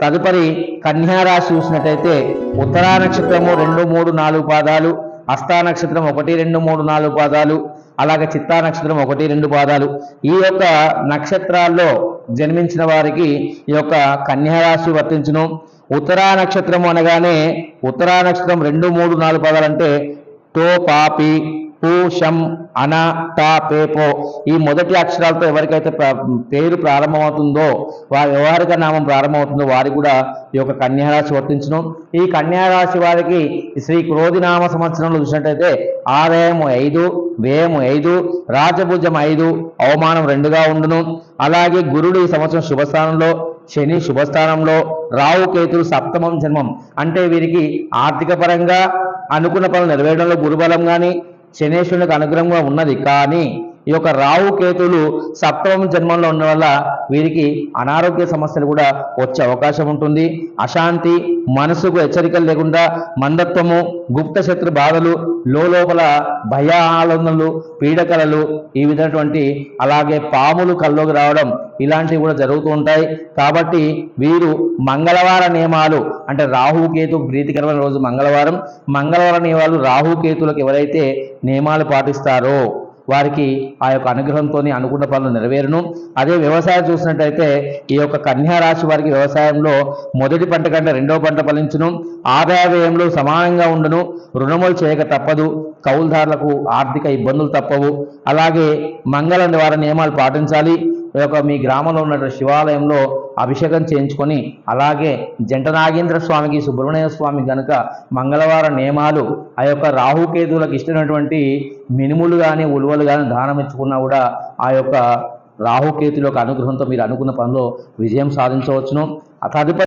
తదుపరి కన్యా రాశి చూసినట్టయితే ఉత్తరా నక్షత్రము 2, 3, 4 పాదాలు, హస్తా నక్షత్రం 1, 2, 3, 4 పాదాలు, అలాగే చిత్తా నక్షత్రం 1, 2 పాదాలు. ఈ యొక్క నక్షత్రాల్లో జన్మించిన వారికి ఈ యొక్క కన్యా రాశి వర్తించును. ఉత్తరా నక్షత్రము అనగానే ఉత్తరా నక్షత్రం 2, 3, 4 పాదాలు అంటే తో, పాపి, పు, శం, అన, ట, పేపో ఈ మొదటి అక్షరాలతో ఎవరికైతే పేరు ప్రారంభమవుతుందో, వారి వ్యవహారిక నామం ప్రారంభమవుతుందో వారికి కూడా ఈ యొక్క కన్యారాశి వర్తించును. ఈ కన్యారాశి వారికి శ్రీ క్రోధినామ సంవత్సరంలో చూసినట్టయితే ఆదాయం 5, వ్యయం 5, రాజభుజం 5, అవమానం 2గా ఉండును. అలాగే గురుడు ఈ సంవత్సరం శుభస్థానంలో, శని శుభస్థానంలో, రాహు కేతులు సప్తమం జన్మం అంటే వీరికి ఆర్థిక పరంగా అనుకున్న పనులు నెరవేరడంలో గురుబలం కానీ శనేశ్వరునికి అనుగ్రహంగా ఉన్నది. కానీ ఈ యొక్క రాహు కేతులు సప్తమం జన్మంలో ఉన్న వల్ల వీరికి అనారోగ్య సమస్యలు కూడా వచ్చే అవకాశం ఉంటుంది. అశాంతి, మనసుకు హెచ్చరికలు లేకుండా మందత్వము, గుప్త శత్రు బాధలు, లోపల భయ ఆలోచనలు, పీడకలలు ఈ విధమైనటువంటి, అలాగే పాములు కల్లోకి రావడం ఇలాంటివి కూడా జరుగుతూ ఉంటాయి. కాబట్టి వీరు మంగళవార నియమాలు అంటే రాహుకేతు ప్రీతికరమైన రోజు మంగళవారం నియమాలు రాహుకేతులకు ఎవరైతే నియమాలు పాటిస్తారో వారికి ఆ యొక్క అనుగ్రహంతో అనుకున్న పనులు నెరవేరును. అదే వ్యవసాయం చూసినట్టయితే ఈ యొక్క కన్యా రాశి వారికి వ్యవసాయంలో మొదటి పంట కంటే రెండవ పంట ఫలించును. ఆదాయ వ్యయంలో సమానంగా ఉండును. రుణములు చేయక తప్పదు. కౌలుదారులకు ఆర్థిక ఇబ్బందులు తప్పవు. అలాగే మంగళ నివారణ నియమాలు పాటించాలి. మీ గ్రామంలో ఉన్న శివాలయంలో అభిషేకం చేయించుకొని, అలాగే జంట నాగేంద్ర స్వామికి, సుబ్రహ్మణ్య స్వామి కనుక మంగళవార నియమాలు ఆ యొక్క రాహుకేతువులకు ఇష్టమైనటువంటి మినుములు కానీ ఉలువలు కానీ దానం ఇచ్చుకున్నా కూడా ఆ యొక్క రాహుకేతుల యొక్క అనుగ్రహంతో మీరు అనుకున్న పనిలో విజయం సాధించవచ్చును. తదుపరి